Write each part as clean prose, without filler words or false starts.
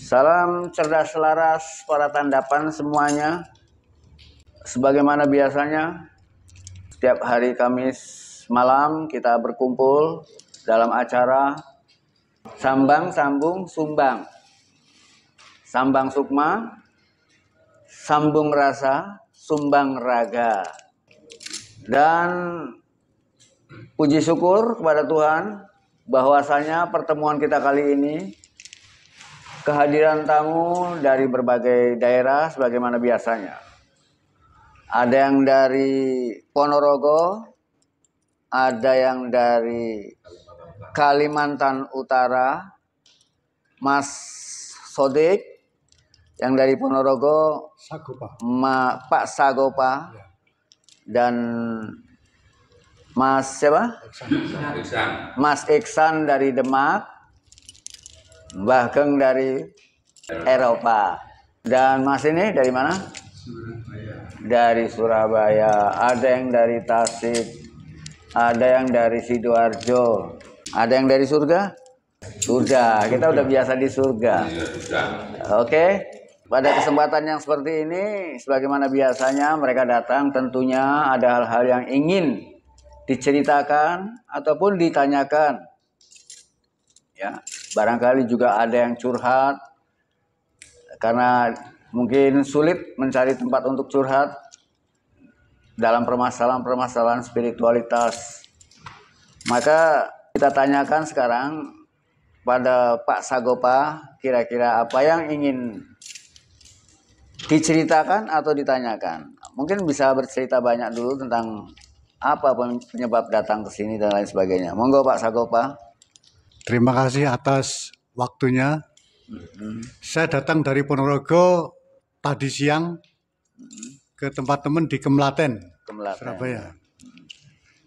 Salam cerdas selaras para tandapan semuanya. Sebagaimana biasanya, setiap hari Kamis malam kita berkumpul dalam acara Sambang Sambung Sumbang. Sambang Sukma, Sambung Rasa, Sumbang Raga. Dan puji syukur kepada Tuhan bahwasanya pertemuan kita kali ini kehadiran tamu dari berbagai daerah sebagaimana biasanya. Ada yang dari Ponorogo, ada yang dari Kalimantan Utara, Mas Sodik, yang dari Ponorogo, Pak Sagopa, dan Mas siapa? Mas Iksan dari Demak, Mbah Geng dari Eropa. Dan Mas ini dari mana? Dari Surabaya. Ada yang dari Tasik, ada yang dari Sidoarjo, ada yang dari surga? Surga, kita udah biasa di surga. Oke, pada kesempatan yang seperti ini, sebagaimana biasanya mereka datang, tentunya ada hal-hal yang ingin diceritakan ataupun ditanyakan. Ya, barangkali juga ada yang curhat karena mungkin sulit mencari tempat untuk curhat dalam permasalahan-permasalahan spiritualitas. Maka kita tanyakan sekarang pada Pak Sagopa, kira-kira apa yang ingin diceritakan atau ditanyakan. Mungkin bisa bercerita banyak dulu tentang apa penyebab datang ke sini dan lain sebagainya. Monggo Pak Sagopa. Terima kasih atas waktunya. Saya datang dari Ponorogo tadi siang ke tempat teman di Kemlaten, Surabaya.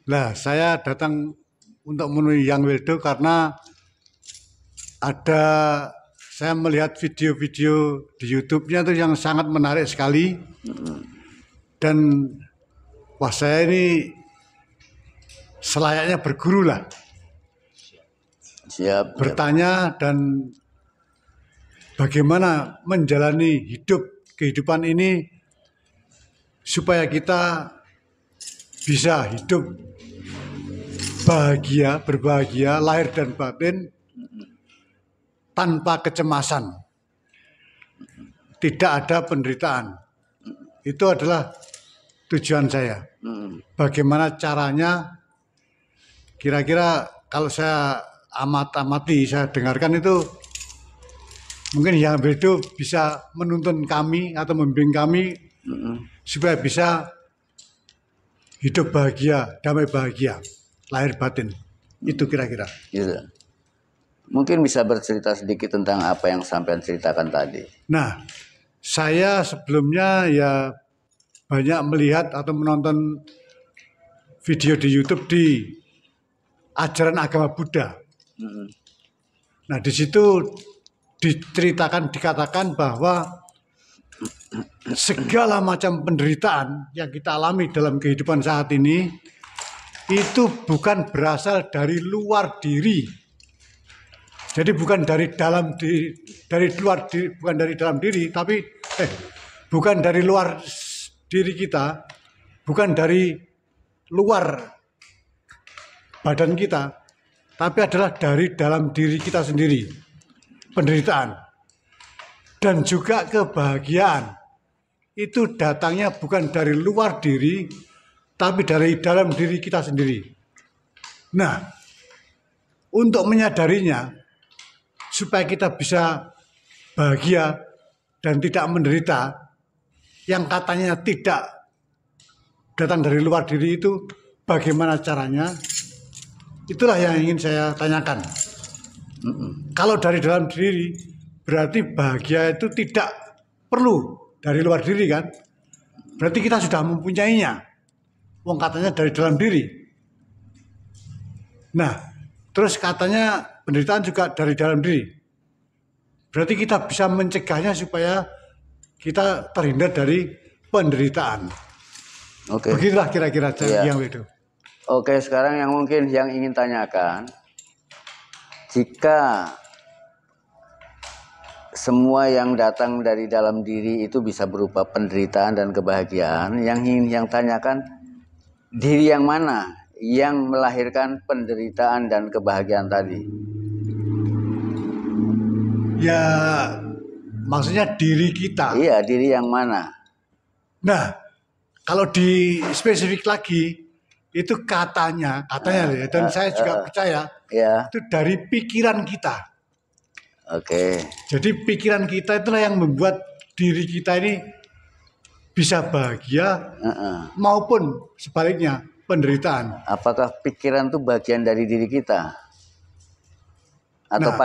Nah, saya datang untuk menemui Yang Wildo karena saya melihat video-video di YouTube-nya itu yang sangat menarik sekali. Dan wah, saya ini selayaknya berguru lah. Siap. Bertanya dan bagaimana menjalani kehidupan ini supaya kita bisa hidup berbahagia, lahir dan batin tanpa kecemasan. Tidak ada penderitaan. Itu adalah tujuan saya. Bagaimana caranya, kira-kira kalau saya amati, saya dengarkan itu, mungkin Yang Wildo bisa menuntun kami atau membimbing kami supaya bisa hidup bahagia, damai bahagia, lahir batin. Itu kira-kira. Gitu. Mungkin bisa bercerita sedikit tentang apa yang sampean ceritakan tadi. Nah, saya sebelumnya ya banyak melihat atau menonton video di YouTube di ajaran agama Buddha. Nah, di situ dikatakan bahwa segala macam penderitaan yang kita alami dalam kehidupan saat ini itu bukan berasal dari luar diri. Jadi bukan dari dalam diri, bukan dari dalam diri, tapi bukan dari luar diri kita, bukan dari luar badan kita, tapi adalah dari dalam diri kita sendiri. Penderitaan dan juga kebahagiaan itu datangnya bukan dari luar diri, tapi dari dalam diri kita sendiri. Nah, untuk menyadarinya, supaya kita bisa bahagia dan tidak menderita, yang katanya tidak datang dari luar diri itu, bagaimana caranya? Itulah yang ingin saya tanyakan. Kalau dari dalam diri, berarti bahagia itu tidak perlu dari luar diri kan? Berarti kita sudah mempunyainya. Wong katanya dari dalam diri. Nah, terus katanya penderitaan juga dari dalam diri. Berarti kita bisa mencegahnya supaya kita terhindar dari penderitaan. Oke. Begitulah kira-kira yang itu. Oke, sekarang yang mungkin yang ingin tanyakan, jika semua yang datang dari dalam diri itu bisa berupa penderitaan dan kebahagiaan. Yang tanyakan, diri yang mana yang melahirkan penderitaan dan kebahagiaan tadi? Ya, maksudnya diri kita. Iya, diri yang mana? Nah, kalau di spesifik lagi, itu katanya dan saya juga percaya, Ya, itu dari pikiran kita. oke. Jadi pikiran kita itulah yang membuat diri kita ini bisa bahagia maupun sebaliknya penderitaan. Apakah pikiran itu bagian dari diri kita? Atau Nah,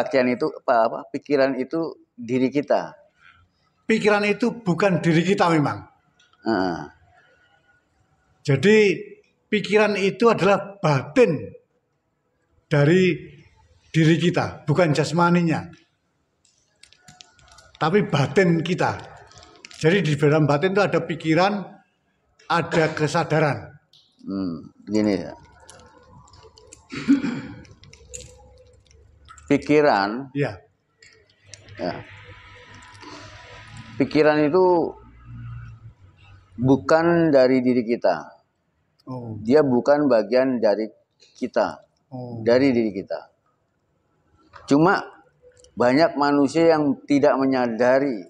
pikiran itu diri kita? pikiran itu bukan diri kita memang. Heeh. Jadi pikiran itu adalah batin dari diri kita, bukan jasmaninya, tapi batin kita. Jadi di dalam batin itu ada pikiran, ada kesadaran. Gini ya. Pikiran, Ya, ya. Pikiran itu bukan dari diri kita. oh, Dia bukan bagian dari kita, oh, dari diri kita. Cuma banyak manusia yang tidak menyadari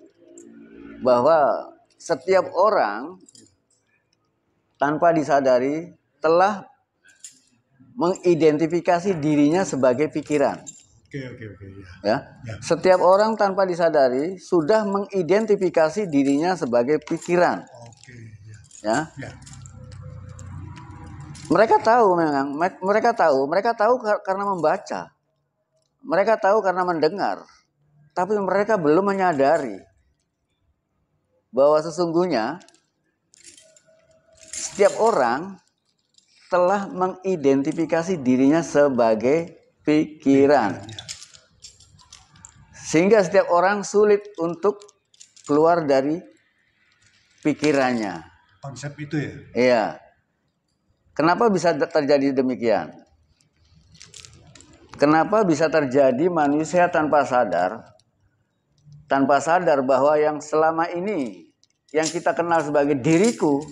bahwa setiap orang tanpa disadari telah mengidentifikasi dirinya sebagai pikiran. oke, Ya. Ya. Setiap orang tanpa disadari sudah mengidentifikasi dirinya sebagai pikiran. Oke, Ya. ya. Mereka tahu memang, mereka tahu karena membaca. Mereka tahu karena mendengar. Tapi mereka belum menyadari bahwa sesungguhnya setiap orang telah mengidentifikasi dirinya sebagai pikiran. Sehingga setiap orang sulit untuk keluar dari pikirannya. Konsep itu ya. Iya. Kenapa bisa terjadi demikian? Kenapa bisa terjadi manusia tanpa sadar bahwa yang selama ini yang kita kenal sebagai diriku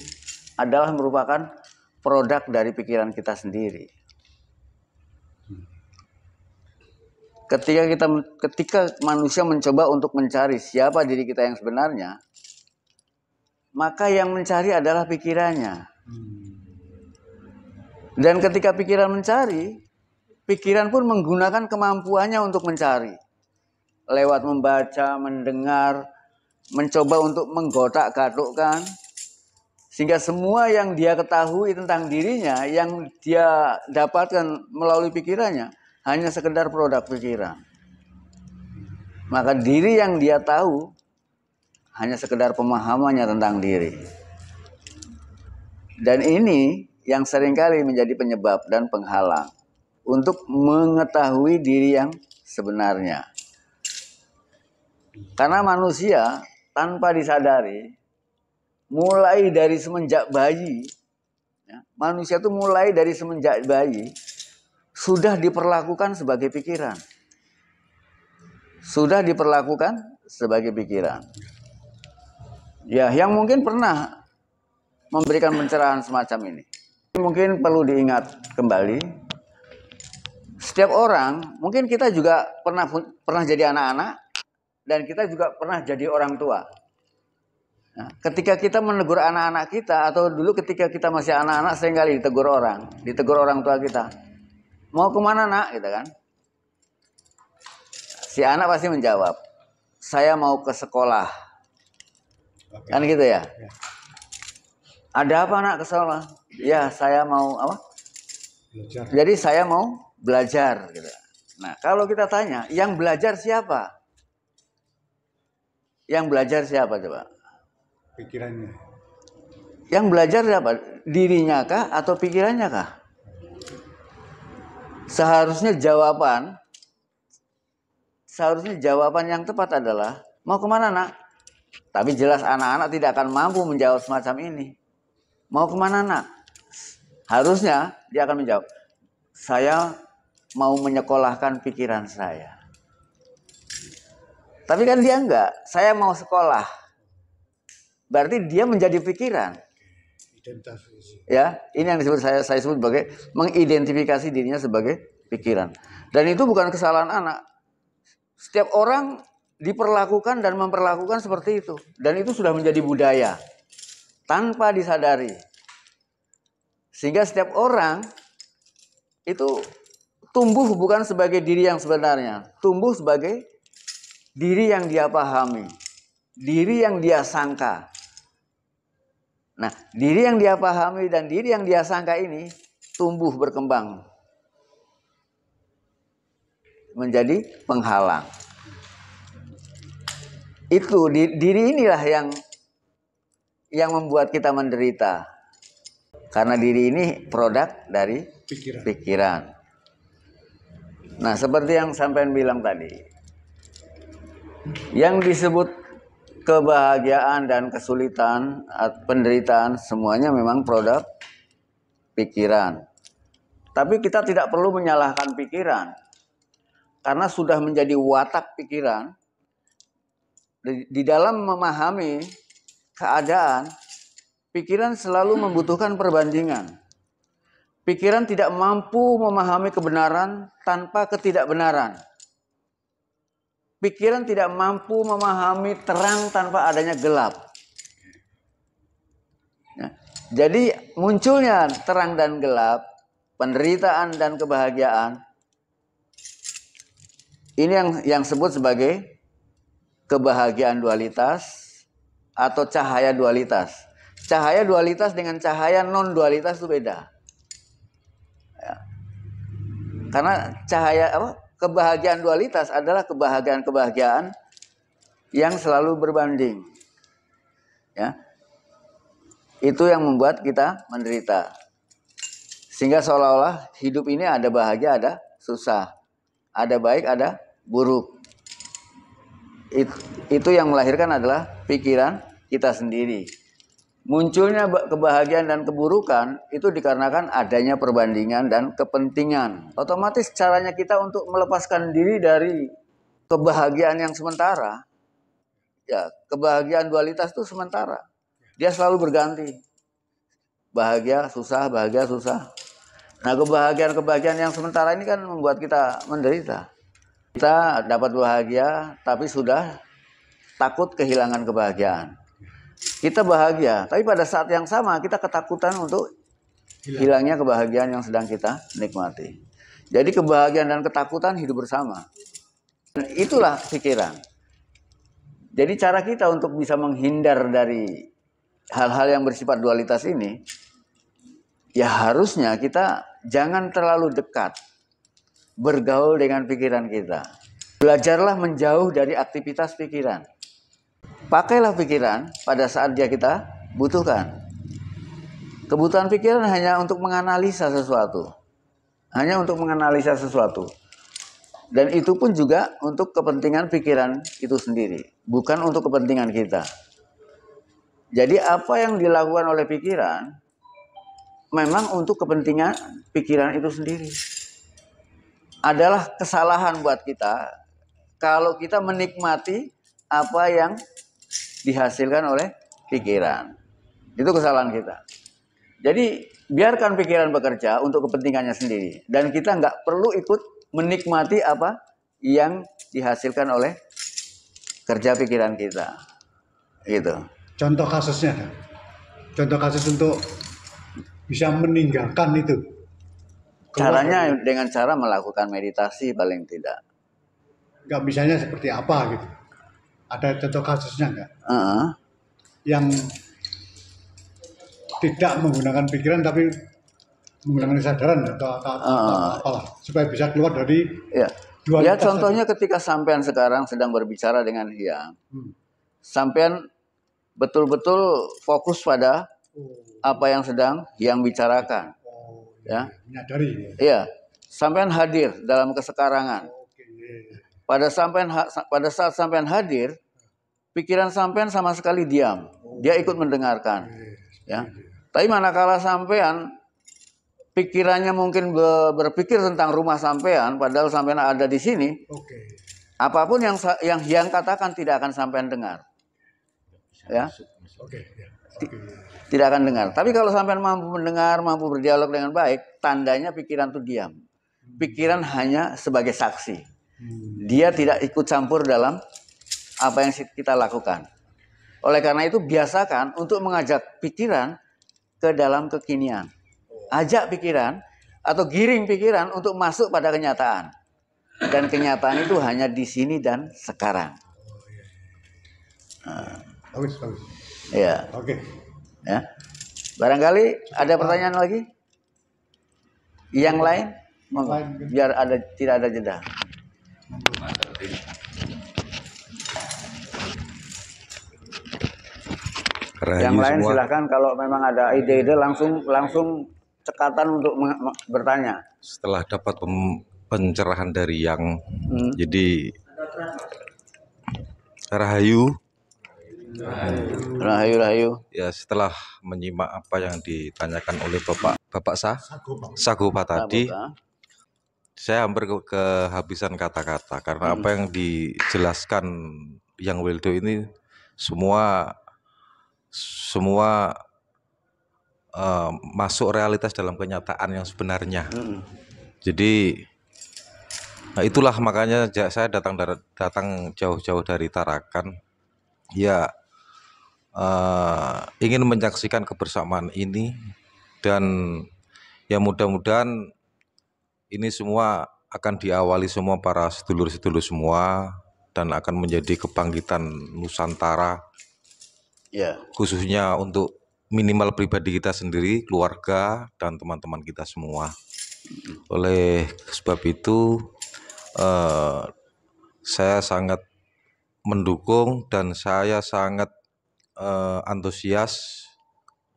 adalah merupakan produk dari pikiran kita sendiri. Ketika manusia mencoba untuk mencari siapa diri kita yang sebenarnya, maka yang mencari adalah pikirannya. Dan ketika pikiran mencari, pikiran pun menggunakan kemampuannya untuk mencari. Lewat membaca, mendengar, mencoba untuk menggotak-gatukkan. Sehingga semua yang dia ketahui tentang dirinya, yang dia dapatkan melalui pikirannya, hanya sekedar produk pikiran. Maka diri yang dia tahu, hanya sekedar pemahamannya tentang diri. Dan ini yang seringkali menjadi penyebab dan penghalang untuk mengetahui diri yang sebenarnya. Karena manusia tanpa disadari, mulai dari semenjak bayi, ya, manusia itu mulai dari semenjak bayi sudah diperlakukan sebagai pikiran. Sudah diperlakukan sebagai pikiran. Ya, yang mungkin pernah memberikan pencerahan semacam ini. Mungkin perlu diingat kembali. Setiap orang, mungkin kita juga pernah jadi anak-anak dan kita juga pernah jadi orang tua. Nah, ketika kita menegur anak-anak kita atau dulu ketika kita masih anak-anak seringkali ditegur orang tua kita. Mau kemana nak? Gitu kan? Si anak pasti menjawab, saya mau ke sekolah. Oke. Kan gitu ya? Ya. Ada apa nak ke sekolah? Ya saya mau apa? Belajar. Jadi saya mau belajar. Gitu. Nah kalau kita tanya, yang belajar siapa? Yang belajar siapa coba? Pikirannya. Yang belajar siapa? Dirinya kah atau pikirannya kah? Seharusnya jawaban yang tepat adalah mau kemana nak? Tapi jelas anak-anak tidak akan mampu menjawab semacam ini. Mau kemana nak? Harusnya dia akan menjawab, saya mau menyekolahkan pikiran saya. Tapi kan dia enggak, saya mau sekolah. Berarti dia menjadi pikiran. Identitas. Ya, ini yang disebut saya sebut sebagai mengidentifikasi dirinya sebagai pikiran. Dan itu bukan kesalahan anak. Setiap orang diperlakukan dan memperlakukan seperti itu. Dan itu sudah menjadi budaya tanpa disadari. Sehingga setiap orang itu tumbuh bukan sebagai diri yang sebenarnya, tumbuh sebagai diri yang dia pahami, diri yang dia sangka. Nah, diri yang dia pahami dan diri yang dia sangka ini tumbuh berkembang menjadi penghalang. Itu diri inilah yang membuat kita menderita. Karena diri ini produk dari pikiran. Nah, seperti yang sampean bilang tadi, yang disebut kebahagiaan dan kesulitan, penderitaan, semuanya memang produk pikiran. Tapi kita tidak perlu menyalahkan pikiran. Karena sudah menjadi watak pikiran, di dalam memahami keadaan, pikiran selalu membutuhkan perbandingan. Pikiran tidak mampu memahami kebenaran tanpa ketidakbenaran. Pikiran tidak mampu memahami terang tanpa adanya gelap. Nah, jadi munculnya terang dan gelap, penderitaan dan kebahagiaan, ini yang sebut sebagai kebahagiaan dualitas atau cahaya dualitas. Cahaya dualitas dengan cahaya non dualitas itu beda. Ya. Karena kebahagiaan dualitas adalah kebahagiaan yang selalu berbanding. Ya. Itu yang membuat kita menderita. Sehingga seolah-olah hidup ini ada bahagia, ada susah. Ada baik, ada buruk. Itu yang melahirkan adalah pikiran kita sendiri. Munculnya kebahagiaan dan keburukan itu dikarenakan adanya perbandingan dan kepentingan. Otomatis caranya kita untuk melepaskan diri dari kebahagiaan yang sementara, ya, kebahagiaan dualitas itu sementara. Dia selalu berganti. Bahagia, susah, bahagia, susah. Nah, kebahagiaan yang sementara ini kan membuat kita menderita. Kita dapat bahagia, tapi sudah takut kehilangan kebahagiaan. Kita bahagia, tapi pada saat yang sama kita ketakutan untuk hilangnya kebahagiaan yang sedang kita nikmati. Jadi kebahagiaan dan ketakutan hidup bersama. Dan itulah pikiran. Jadi cara kita untuk bisa menghindar dari hal-hal yang bersifat dualitas ini, ya harusnya kita jangan terlalu dekat bergaul dengan pikiran kita. Belajarlah menjauh dari aktivitas pikiran. Pakailah pikiran pada saat kita butuhkan. Kebutuhan pikiran hanya untuk menganalisa sesuatu. Hanya untuk menganalisa sesuatu. Dan itu pun juga untuk kepentingan pikiran itu sendiri. Bukan untuk kepentingan kita. Jadi apa yang dilakukan oleh pikiran memang untuk kepentingan pikiran itu sendiri. Adalah kesalahan buat kita kalau kita menikmati apa yang dihasilkan oleh pikiran. Itu kesalahan kita. Jadi biarkan pikiran bekerja untuk kepentingannya sendiri. Dan kita nggak perlu ikut menikmati apa yang dihasilkan oleh kerja pikiran kita. Gitu. Contoh kasusnya, contoh kasus untuk bisa meninggalkan itu. Caranya dengan cara melakukan meditasi paling tidak. Enggak, misalnya seperti apa gitu. Ada contoh kasusnya enggak? Yang tidak menggunakan pikiran tapi menggunakan kesadaran atau apalah supaya bisa keluar dari ya, contohnya ketika sampean sekarang sedang berbicara dengan Hyang, sampean betul-betul fokus pada apa yang sedang Hyang bicarakan. Ya, menyadari. Iya, sampean hadir dalam kesekarangan. Pada saat sampean hadir, pikiran sampean sama sekali diam. Dia ikut mendengarkan. Ya. Tapi manakala sampean pikirannya mungkin berpikir tentang rumah sampean, padahal sampean ada di sini. Apapun yang katakan tidak akan sampean dengar. Ya. Oke, ya. Tidak akan dengar. Tapi kalau sampean mampu mendengar, mampu berdialog dengan baik, tandanya pikiran itu diam. Pikiran hanya sebagai saksi. Dia tidak ikut campur dalam apa yang kita lakukan. Oleh karena itu biasakan untuk mengajak pikiran ke dalam kekinian. Ajak pikiran atau giring pikiran untuk masuk pada kenyataan. Dan kenyataan itu hanya di sini dan sekarang. Bagus. Ya. Oke. Ya. Barangkali ada pertanyaan lagi? Yang lain? Monggo. Biar tidak ada jeda. Yang lain semua. Silahkan kalau memang ada ide-ide langsung cekatan untuk bertanya. Setelah dapat pencerahan dari yang jadi Rahayu. Ya, setelah menyimak apa yang ditanyakan oleh Bapak Sagopa tadi, saya hampir kehabisan kata-kata karena apa yang dijelaskan yang Wildo ini semua masuk realitas dalam kenyataan yang sebenarnya. Jadi itulah makanya saya datang jauh-jauh dari Tarakan, ya ingin menyaksikan kebersamaan ini, dan ya mudah-mudahan ini semua akan diawali semua para sedulur-sedulur semua dan akan menjadi kebangkitan Nusantara. Ya. Khususnya untuk minimal pribadi kita sendiri, keluarga, dan teman-teman kita semua. Oleh sebab itu saya sangat mendukung dan saya sangat antusias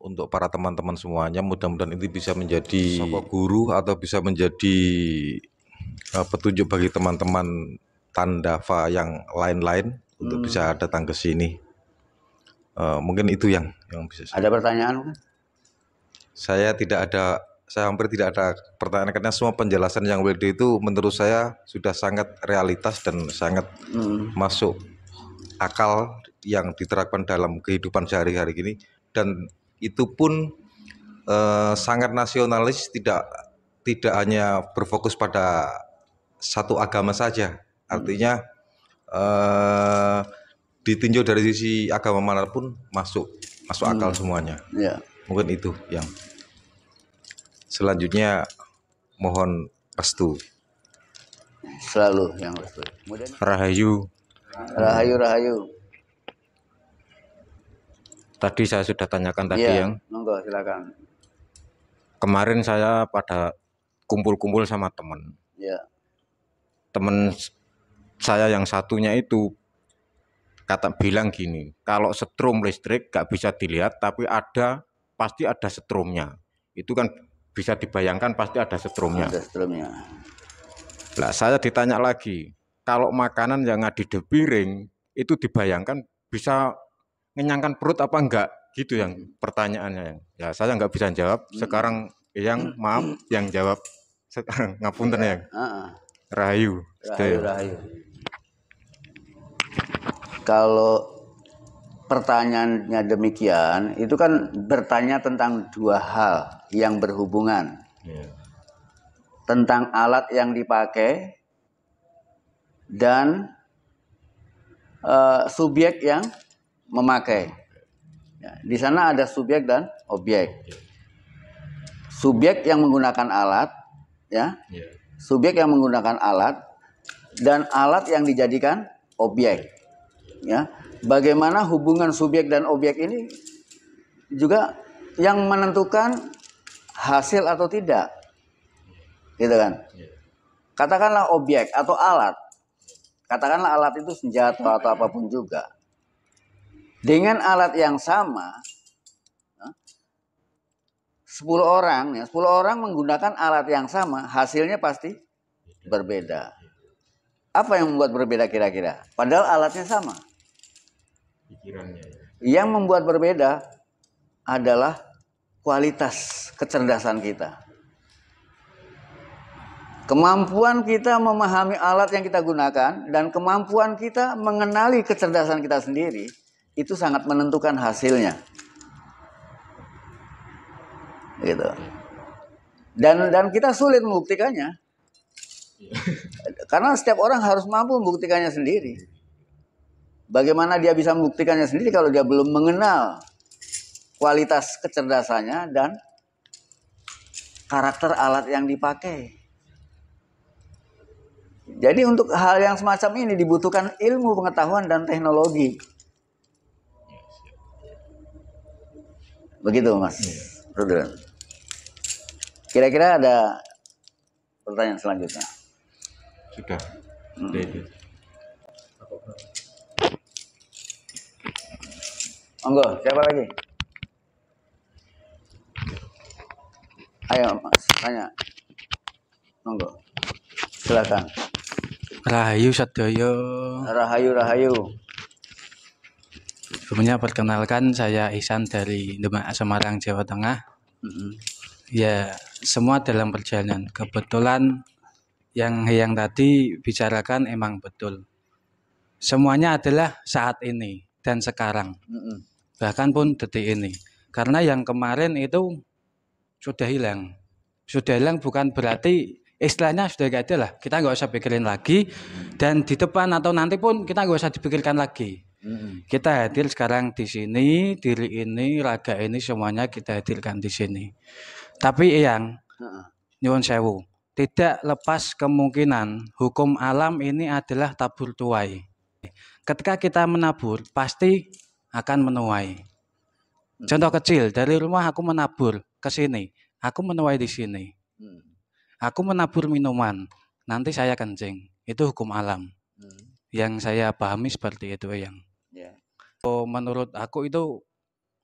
untuk para teman-teman semuanya. Mudah-mudahan ini bisa menjadi guru atau bisa menjadi petunjuk bagi teman-teman Tandafa yang lain-lain untuk bisa datang ke sini. Mungkin itu yang bisa ada pertanyaan? Saya hampir tidak ada pertanyaan karena semua penjelasan yang Wildo itu menurut saya sudah sangat realitas dan sangat masuk akal yang diterapkan dalam kehidupan sehari-hari ini, dan itu pun sangat nasionalis, tidak hanya berfokus pada satu agama saja. Artinya ditinjau dari sisi agama manapun masuk akal semuanya. Ya. Mungkin itu yang selanjutnya, mohon restu. Selalu yang restu. Rahayu. Tadi saya sudah tanyakan tadi ya, yang. Monggo silakan. Kemarin saya pada kumpul-kumpul sama teman. Ya. Teman saya yang satunya itu bilang gini, kalau setrum listrik gak bisa dilihat, tapi pasti ada setrumnya. Itu kan bisa dibayangkan pasti ada setrumnya. Ada setrumnya. Nah, saya ditanya lagi, kalau makanan yang ada di piring itu dibayangkan bisa ngenyangkan perut apa enggak? Gitu yang pertanyaannya. Ya, saya nggak bisa jawab. Sekarang yang jawab sekarang ngapunten ya. Rahayu. Kalau pertanyaannya demikian, itu kan bertanya tentang dua hal yang berhubungan. Tentang alat yang dipakai dan subjek yang memakai. Ya, di sana ada subjek dan objek. Subjek yang menggunakan alat, ya. Subjek yang menggunakan alat dan alat yang dijadikan objek. Ya, bagaimana hubungan subjek dan objek ini juga yang menentukan hasil atau tidak, gitu kan? Katakanlah objek atau alat, katakanlah alat itu senjata atau apapun juga. Dengan alat yang sama, 10 orang menggunakan alat yang sama, hasilnya pasti berbeda. Apa yang membuat berbeda kira-kira? Padahal alatnya sama. Yang membuat berbeda adalah kualitas kecerdasan kita. Kemampuan kita memahami alat yang kita gunakan dan kemampuan kita mengenali kecerdasan kita sendiri itu sangat menentukan hasilnya. Gitu. Dan kita sulit membuktikannya. Karena setiap orang harus mampu membuktikannya sendiri. Bagaimana dia bisa membuktikannya sendiri kalau dia belum mengenal kualitas kecerdasannya dan karakter alat yang dipakai. Jadi untuk hal yang semacam ini dibutuhkan ilmu pengetahuan dan teknologi. Begitu Mas Rudran. Kira-kira ada pertanyaan selanjutnya? Sudah. Monggo, siapa lagi? Ayo Mas, tanya. Monggo. Silakan. Rahayu Sadaya. Rahayu. Sebelumnya perkenalkan saya Ihsan dari Demak, Semarang, Jawa Tengah. Ya, semua dalam perjalanan. Kebetulan yang tadi bicarakan emang betul. Semuanya adalah saat ini dan sekarang. Bahkan pun detik ini. Karena yang kemarin itu sudah hilang. Sudah hilang bukan berarti istilahnya sudah gak ada lah, kita nggak usah pikirin lagi, dan di depan atau nanti pun kita nggak usah dipikirkan lagi. Kita hadir sekarang di sini, diri ini, raga ini semuanya kita hadirkan di sini. Tapi yang nyuwun sewu, tidak lepas kemungkinan hukum alam ini adalah tabur tuai. Ketika kita menabur, pasti akan menuai. Contoh kecil, dari rumah aku menabur ke sini, aku menuai di sini. Aku menabur minuman, nanti saya kencing. Itu hukum alam. Yang saya pahami seperti itu, yang. Menurut aku itu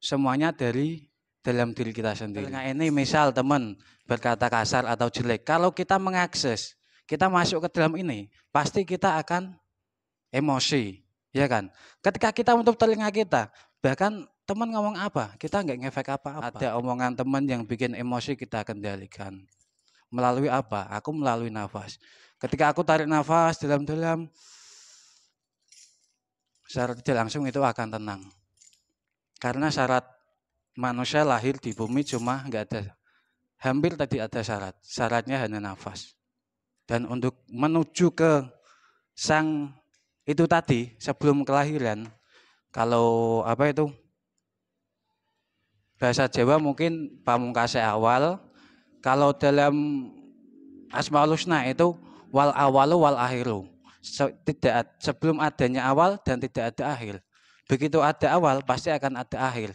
semuanya dari dalam diri kita sendiri. Nah, ini misal teman berkata kasar atau jelek. Kalau kita mengakses, kita masuk ke dalam ini, pasti kita akan emosi, ya kan? Ketika kita menutup telinga kita, bahkan teman ngomong apa, kita nggak ngefek apa-apa. Ada omongan teman yang bikin emosi kita kendalikan. Melalui apa? Aku melalui nafas. Ketika aku tarik nafas dalam-dalam, secara tidak langsung itu akan tenang. Karena syarat manusia lahir di bumi cuma nggak ada, hampir tadi ada syarat. Syaratnya hanya nafas. Dan untuk menuju ke sang itu tadi, sebelum kelahiran, kalau apa itu, bahasa Jawa mungkin pamungkase awal. Kalau dalam Asmaul Husna itu wal awalu wal akhiru. Tidak sebelum adanya awal dan tidak ada akhir. Begitu ada awal pasti akan ada akhir.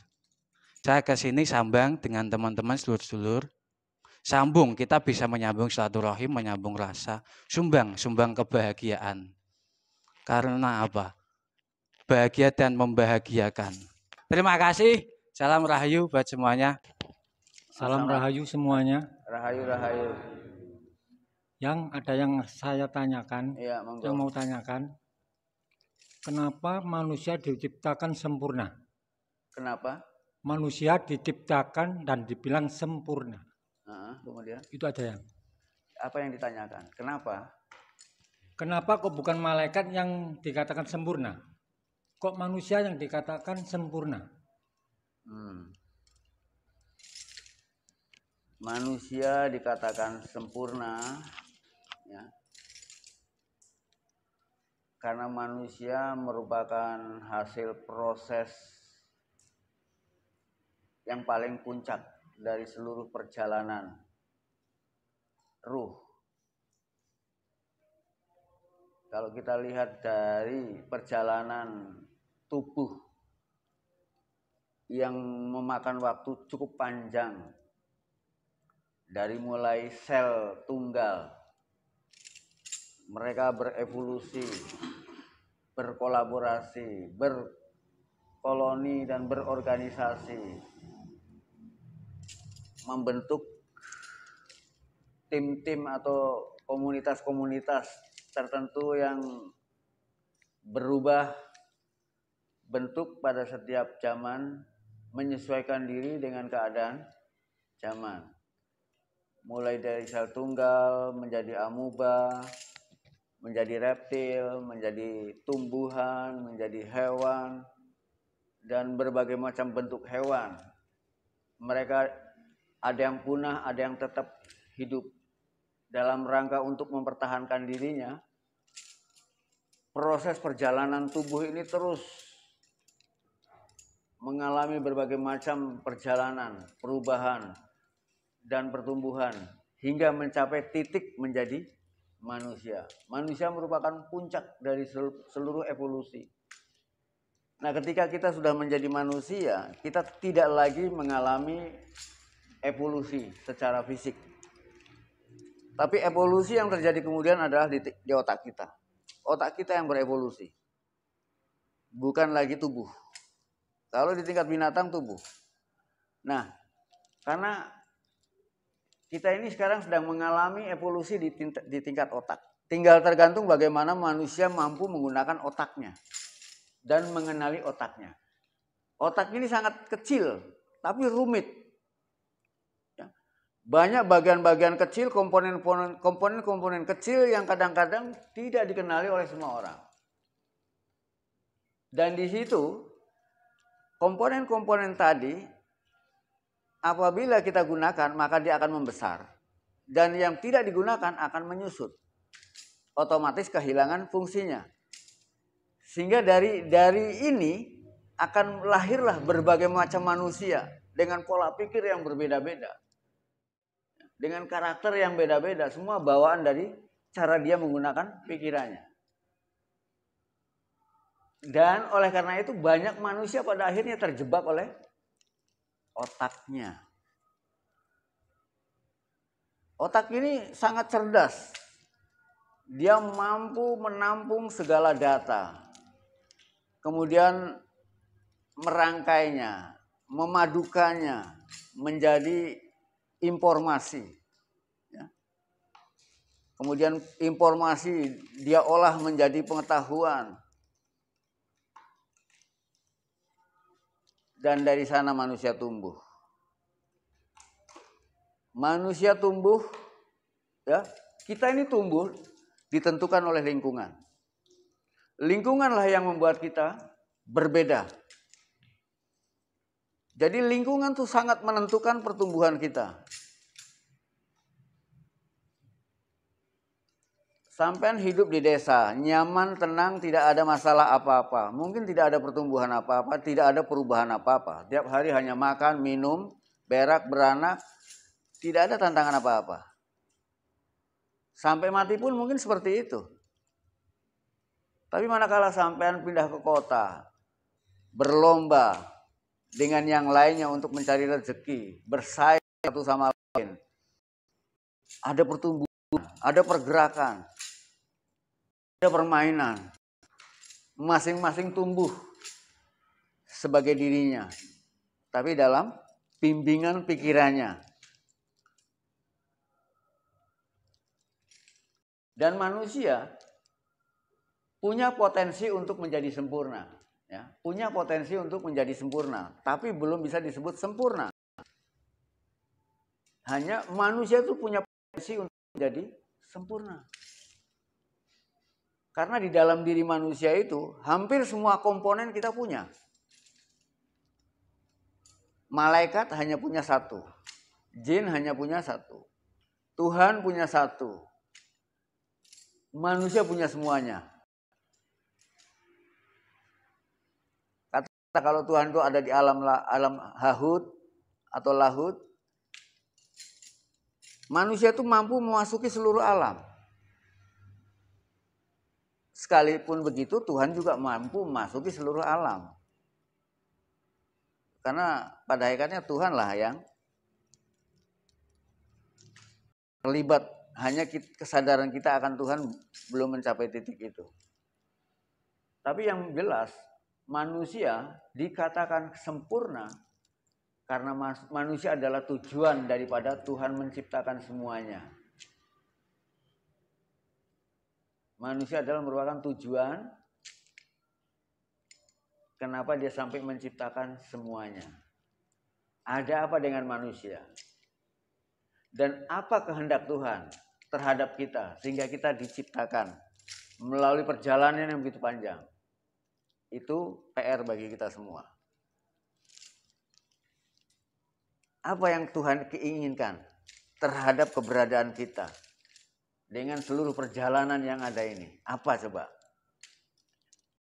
Saya ke sini sambang dengan teman-teman sedulur-sedulur. Sambung, kita bisa menyambung silaturahim, menyambung rasa, sumbang kebahagiaan. Karena apa? Bahagia dan membahagiakan. Terima kasih. Salam rahayu buat semuanya. Salam rahayu semuanya. Rahayu. Yang ada yang saya tanyakan, Ya, yang mau tanyakan, kenapa manusia diciptakan sempurna? Kenapa? Manusia diciptakan dan dibilang sempurna. Kemudian? Itu ada yang. Apa yang ditanyakan? Kenapa? Kenapa kok bukan malaikat yang dikatakan sempurna? Kok manusia yang dikatakan sempurna? Manusia dikatakan sempurna, ya, karena manusia merupakan hasil proses yang paling puncak dari seluruh perjalanan ruh. Kalau kita lihat dari perjalanan tubuh yang memakan waktu cukup panjang, dari mulai sel tunggal, mereka berevolusi, berkolaborasi, berkoloni dan berorganisasi, membentuk tim-tim atau komunitas-komunitas tertentu yang berubah bentuk pada setiap zaman, menyesuaikan diri dengan keadaan zaman. mulai dari sel tunggal menjadi amuba, menjadi reptil, menjadi tumbuhan, menjadi hewan, dan berbagai macam bentuk hewan. Mereka ada yang punah, ada yang tetap hidup. Dalam rangka untuk mempertahankan dirinya, proses perjalanan tubuh ini terus mengalami berbagai macam perjalanan, perubahan, dan pertumbuhan hingga mencapai titik menjadi manusia. Manusia merupakan puncak dari seluruh evolusi. Nah, ketika kita sudah menjadi manusia, kita tidak lagi mengalami evolusi secara fisik. Tapi evolusi yang terjadi kemudian adalah di otak kita. Otak kita yang berevolusi. Bukan lagi tubuh. Kalau di tingkat binatang tubuh. Nah, karena kita ini sekarang sedang mengalami evolusi di tingkat otak. Tinggal tergantung bagaimana manusia mampu menggunakan otaknya dan mengenali otaknya. Otak ini sangat kecil, tapi rumit. Banyak bagian-bagian kecil, komponen-komponen kecil yang kadang-kadang tidak dikenali oleh semua orang. Dan di situ, komponen-komponen tadi, apabila kita gunakan, maka dia akan membesar. Dan yang tidak digunakan akan menyusut. Otomatis kehilangan fungsinya. Sehingga dari ini akan lahirlah berbagai macam manusia dengan pola pikir yang berbeda-beda. Dengan karakter yang beda-beda, semua bawaan dari cara dia menggunakan pikirannya. Dan oleh karena itu banyak manusia pada akhirnya terjebak oleh otaknya. Otak ini sangat cerdas. Dia mampu menampung segala data. Kemudian merangkainya, memadukannya menjadi informasi. Kemudian informasi dia olah menjadi pengetahuan. Dan dari sana manusia tumbuh. Manusia tumbuh, ya, kita ini tumbuh ditentukan oleh lingkungan. Lingkunganlah yang membuat kita berbeda. Jadi lingkungan itu sangat menentukan pertumbuhan kita. Sampai hidup di desa, nyaman, tenang, tidak ada masalah apa-apa. Mungkin tidak ada pertumbuhan apa-apa, tidak ada perubahan apa-apa. Tiap hari hanya makan, minum, berak, beranak, tidak ada tantangan apa-apa. Sampai mati pun mungkin seperti itu. Tapi manakala sampean pindah ke kota, berlomba dengan yang lainnya untuk mencari rezeki, bersaing satu sama lain. Ada pertumbuhan, ada pergerakan, ada permainan. Masing-masing tumbuh sebagai dirinya. Tapi dalam bimbingan pikirannya. Dan manusia punya potensi untuk menjadi sempurna. Ya, punya potensi untuk menjadi sempurna, tapi belum bisa disebut sempurna. Hanya manusia itu punya potensi untuk menjadi sempurna. Karena di dalam diri manusia itu hampir semua komponen kita punya. Malaikat hanya punya satu, jin hanya punya satu, Tuhan punya satu, manusia punya semuanya. Kalau Tuhan itu ada di alam hahut atau lahut, manusia itu mampu memasuki seluruh alam. Sekalipun begitu, Tuhan juga mampu memasuki seluruh alam. Karena pada hakikatnya Tuhanlah yang terlibat. Hanya kesadaran kita akan Tuhan belum mencapai titik itu. Tapi yang jelas, manusia dikatakan sempurna karena manusia adalah tujuan daripada Tuhan menciptakan semuanya. Manusia adalah merupakan tujuan kenapa dia sampai menciptakan semuanya. Ada apa dengan manusia? Dan apa kehendak Tuhan terhadap kita sehingga kita diciptakan melalui perjalanan yang begitu panjang. Itu PR bagi kita semua. Apa yang Tuhan inginkan terhadap keberadaan kita dengan seluruh perjalanan yang ada ini? Apa coba?